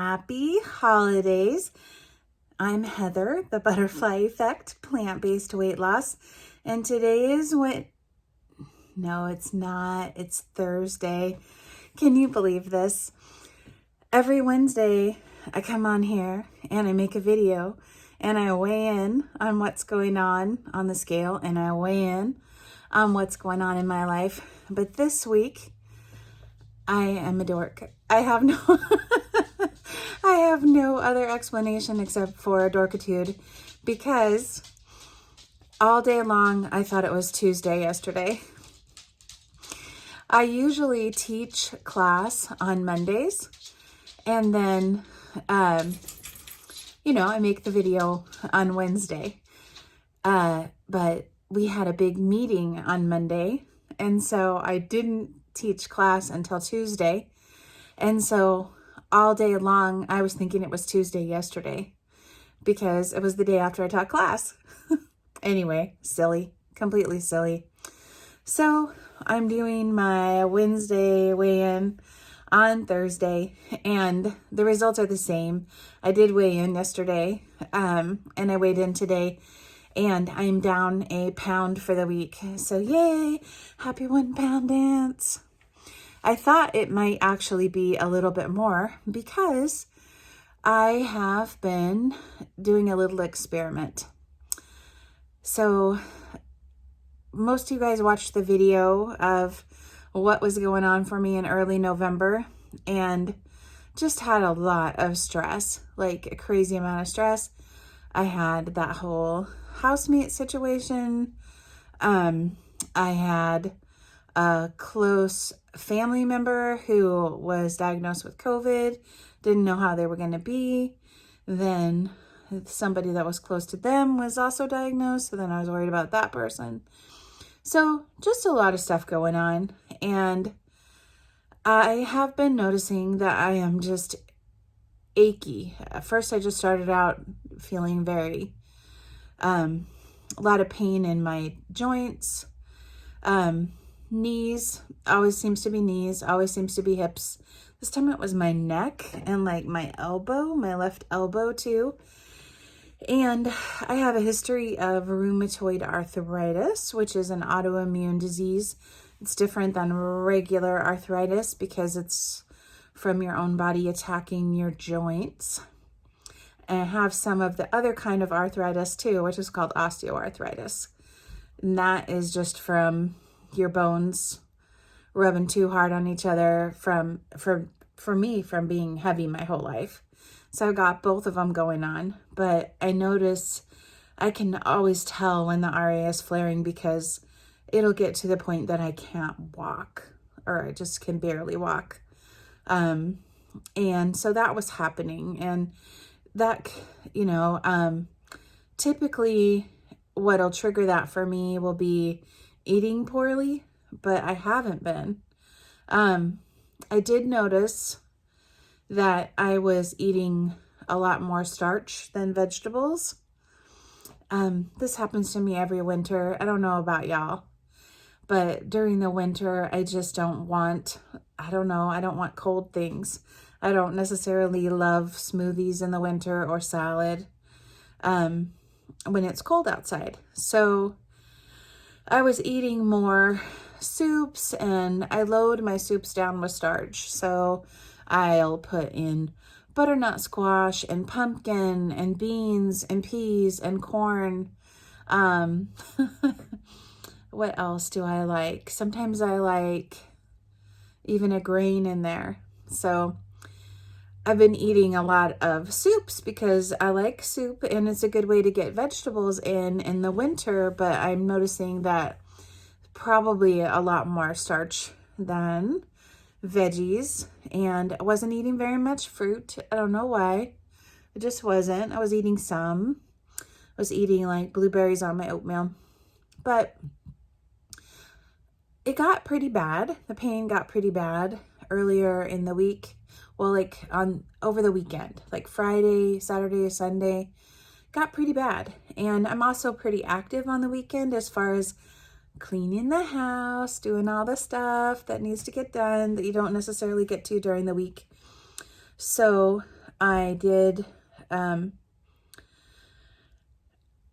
happy holidays. I'm Heather, the Butterfly Effect, plant-based weight loss. And today is no, it's not. It's Thursday. Can you believe this? Every Wednesday, I come on here and I make a video and I weigh in on what's going on the scale and I weigh in on what's going on in my life. But this week, I am a dork. I have no I have no other explanation except for dorkitude, because all day long I thought it was Tuesday yesterday. I usually teach class on Mondays, and then I make the video on Wednesday. But we had a big meeting on Monday, and so I didn't teach class until Tuesday. And so all day long, I was thinking it was Tuesday yesterday because it was the day after I taught class. Anyway, silly, completely silly. So I'm doing my Wednesday weigh-in on Thursday, and the results are the same. I did weigh in yesterday, and I weighed in today, and I'm down a pound for the week. So yay, happy 1 pound dance. I thought it might actually be a little bit more because I have been doing a little experiment. So most of you guys watched the video of what was going on for me in early November, and just had a lot of stress, like a crazy amount of stress. I had that whole housemate situation. I had a close family member who was diagnosed with COVID, didn't know how they were going to be. Then somebody that was close to them was also diagnosed, so then I was worried about that person. So just a lot of stuff going on, and I have been noticing that I am just achy. At first, I just started out feeling very, a lot of pain in my joints, knees, always seems to be knees, always seems to be hips. This time it was my neck and like my elbow, my left elbow too. And I have a history of rheumatoid arthritis, which is an autoimmune disease. It's different than regular arthritis because it's from your own body attacking your joints. And I have some of the other kind of arthritis too, which is called osteoarthritis. And that is just from your bones rubbing too hard on each other for me from being heavy my whole life. So I got both of them going on, but I notice I can always tell when the RA is flaring because it'll get to the point that I can't walk, or I just can barely walk. And so that was happening, and that, typically what'll trigger that for me will be eating poorly, but I haven't been. I did notice that I was eating a lot more starch than vegetables. This happens to me every winter. I don't know about y'all, but during the winter, I just don't want cold things. I don't necessarily love smoothies in the winter or salad when it's cold outside. So I was eating more soups, and I load my soups down with starch. So I'll put in butternut squash and pumpkin and beans and peas and corn. What else do I like? Sometimes I like even a grain in there. So I've been eating a lot of soups because I like soup, and it's a good way to get vegetables in the winter, but I'm noticing that probably a lot more starch than veggies, and I wasn't eating very much fruit. I don't know why. It just wasn't. I was eating some. I was eating like blueberries on my oatmeal, but it got pretty bad. The pain got pretty bad earlier in the week. Well, like over the weekend, like Friday, Saturday, Sunday, got pretty bad. And I'm also pretty active on the weekend as far as cleaning the house, doing all the stuff that needs to get done that you don't necessarily get to during the week. So I did,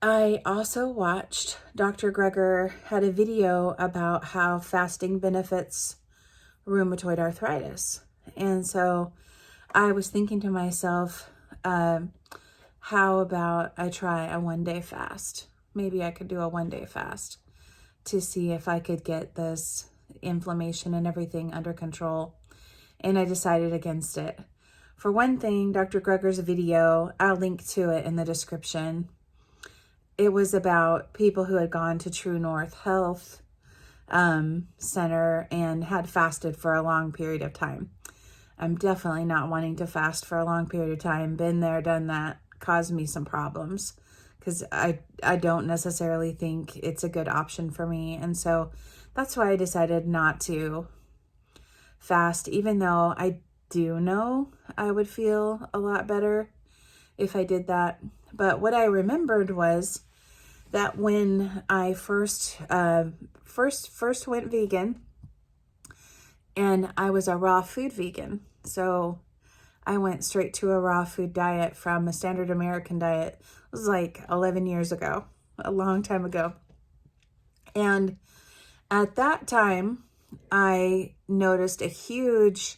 I also watched Dr. Greger had a video about how fasting benefits rheumatoid arthritis. And so I was thinking to myself, how about I try a 1-day fast? Maybe I could do a 1-day fast to see if I could get this inflammation and everything under control. And I decided against it. For one thing, Dr. Greger's video, I'll link to it in the description. It was about people who had gone to True North Health Center and had fasted for a long period of time. I'm definitely not wanting to fast for a long period of time. Been there, done that, caused me some problems because I don't necessarily think it's a good option for me. And so that's why I decided not to fast, even though I do know I would feel a lot better if I did that. But what I remembered was that when I first went vegan, and I was a raw food vegan. So I went straight to a raw food diet from a standard American diet. It was like 11 years ago, a long time ago. And at that time, I noticed a huge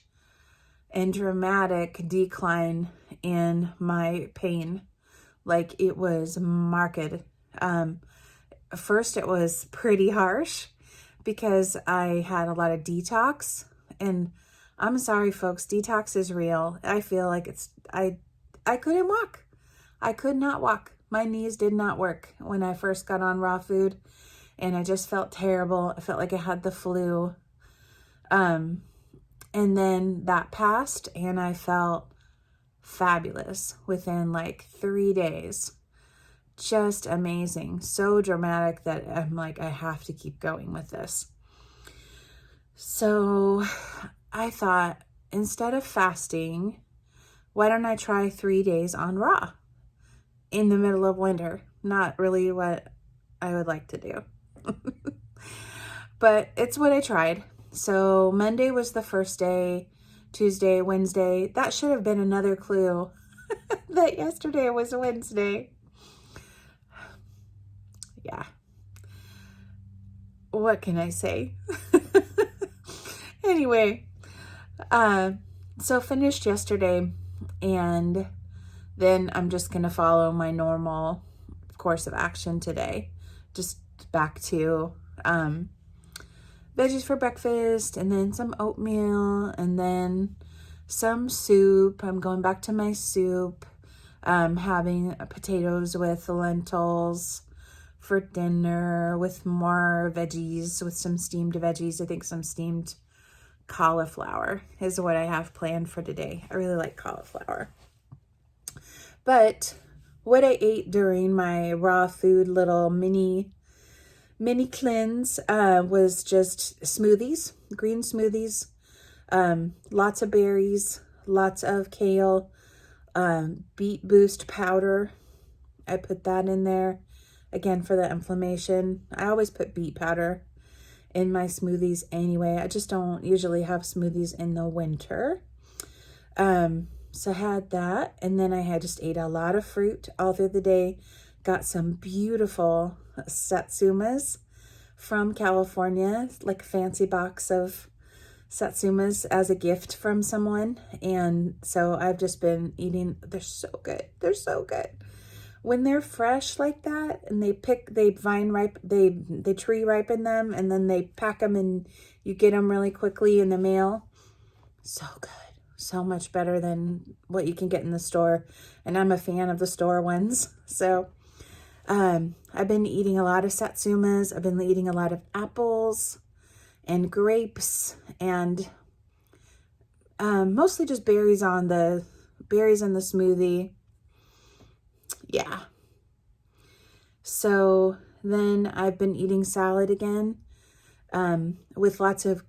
and dramatic decline in my pain. Like it was marked. First, it was pretty harsh because I had a lot of detox, and I'm sorry folks, detox is real. I feel like I couldn't walk. I could not walk. My knees did not work when I first got on raw food, and I just felt terrible. I felt like I had the flu. And then that passed and I felt fabulous within like 3 days. Just amazing. So dramatic that I'm like, I have to keep going with this. So I thought, instead of fasting, why don't I try 3 days on raw in the middle of winter? Not really what I would like to do. But it's what I tried. So Monday was the first day, Tuesday, Wednesday. That should have been another clue that yesterday was Wednesday. Yeah. What can I say? Anyway, so finished yesterday, and then I'm just going to follow my normal course of action today. Just back to veggies for breakfast, and then some oatmeal, and then some soup. I'm going back to my soup, having potatoes with lentils for dinner, with more veggies, with some steamed veggies. I think some steamed cauliflower is what I have planned for today. I really like cauliflower. But what I ate during my raw food little mini cleanse was just smoothies, green smoothies, lots of berries, lots of kale, beet boost powder. I put that in there again for the inflammation. I always put beet powder in my smoothies anyway. I just don't usually have smoothies in the winter. So I had that, and then I just ate a lot of fruit all through the day. Got some beautiful satsumas from California, like a fancy box of satsumas as a gift from someone. And so I've just been eating. They're so good. They're so good. When they're fresh like that, and they tree ripen them, and then they pack them and you get them really quickly in the mail. So good. So much better than what you can get in the store. And I'm a fan of the store ones. So I've been eating a lot of satsumas. I've been eating a lot of apples and grapes, and mostly just berries in the smoothie. Yeah. So then I've been eating salad again, with lots of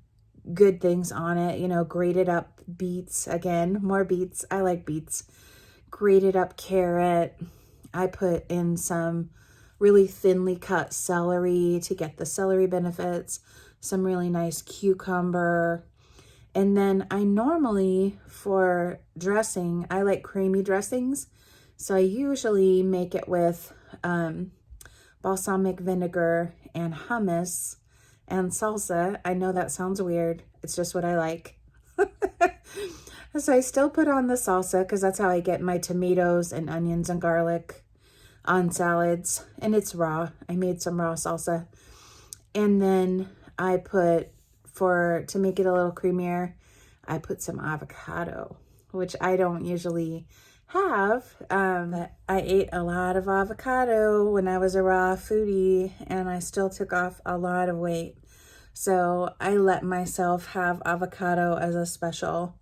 good things on it, grated up beets, again, more beets. I like beets. Grated up carrot. I put in some really thinly cut celery to get the celery benefits, some really nice cucumber, And then I normally, for dressing, I like creamy dressings. So I usually make it with balsamic vinegar and hummus and salsa. I know that sounds weird. It's just what I like. So I still put on the salsa because that's how I get my tomatoes and onions and garlic on salads. And it's raw. I made some raw salsa. And then I put, to make it a little creamier, I put some avocado, which I don't usually have. But I ate a lot of avocado when I was a raw foodie, and I still took off a lot of weight. So I let myself have avocado as a special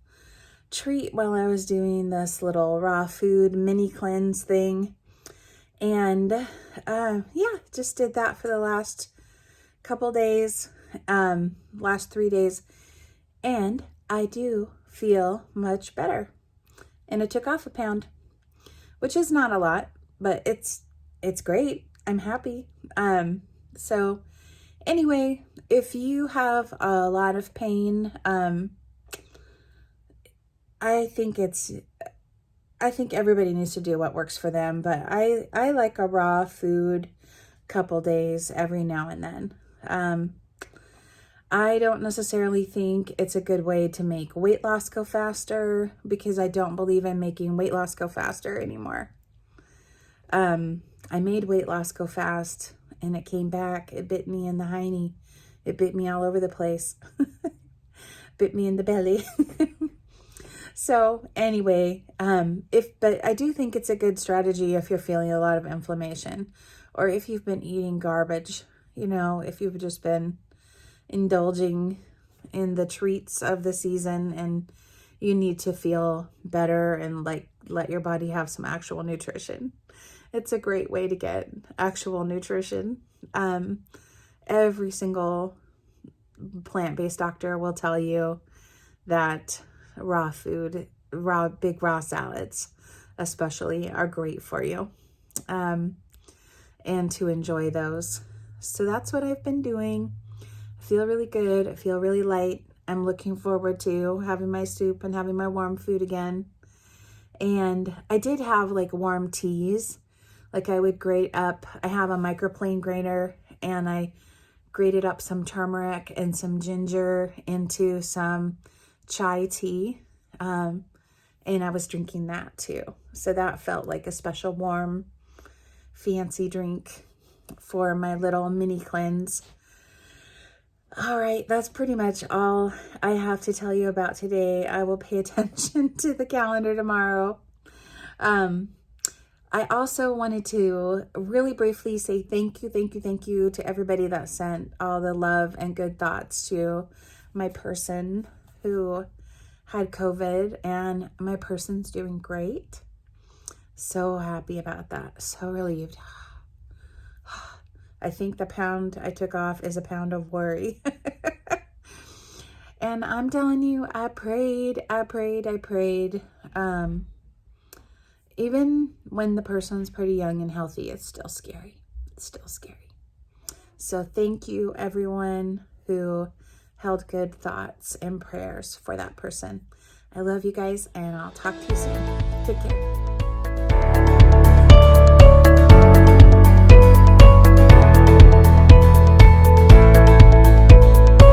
treat while I was doing this little raw food mini cleanse thing. And yeah, just did that for the last couple days, last 3 days, and I do feel much better. And I took off a pound, which is not a lot, but it's great. I'm happy. So anyway, if you have a lot of pain, I think everybody needs to do what works for them, but I like a raw food couple days every now and then. I don't necessarily think it's a good way to make weight loss go faster, because I don't believe in making weight loss go faster anymore. I made weight loss go fast and it came back. It bit me in the hiney. It bit me all over the place. Bit me in the belly. So anyway, but I do think it's a good strategy if you're feeling a lot of inflammation, or if you've been eating garbage, if you've just been indulging in the treats of the season and you need to feel better and let your body have some actual nutrition. It's a great way to get actual nutrition. Every single plant-based doctor will tell you that raw food, big raw salads especially, are great for you, and to enjoy those. So that's what I've been doing. I feel really good. I feel really light. I'm looking forward to having my soup and having my warm food again. And I did have warm teas. I would grate up, I have a microplane grater, and I grated up some turmeric and some ginger into some chai tea, and I was drinking that too. So that felt like a special warm, fancy drink for my little mini cleanse. All right, that's pretty much all I have to tell you about today. I will pay attention to the calendar tomorrow. I also wanted to really briefly say thank you to everybody that sent all the love and good thoughts to my person who had COVID, and my person's doing great. So happy about that. So relieved. I think the pound I took off is a pound of worry. And I'm telling you, I prayed. Even when the person's pretty young and healthy, it's still scary. So thank you, everyone who held good thoughts and prayers for that person. I love you guys, and I'll talk to you soon. Take care.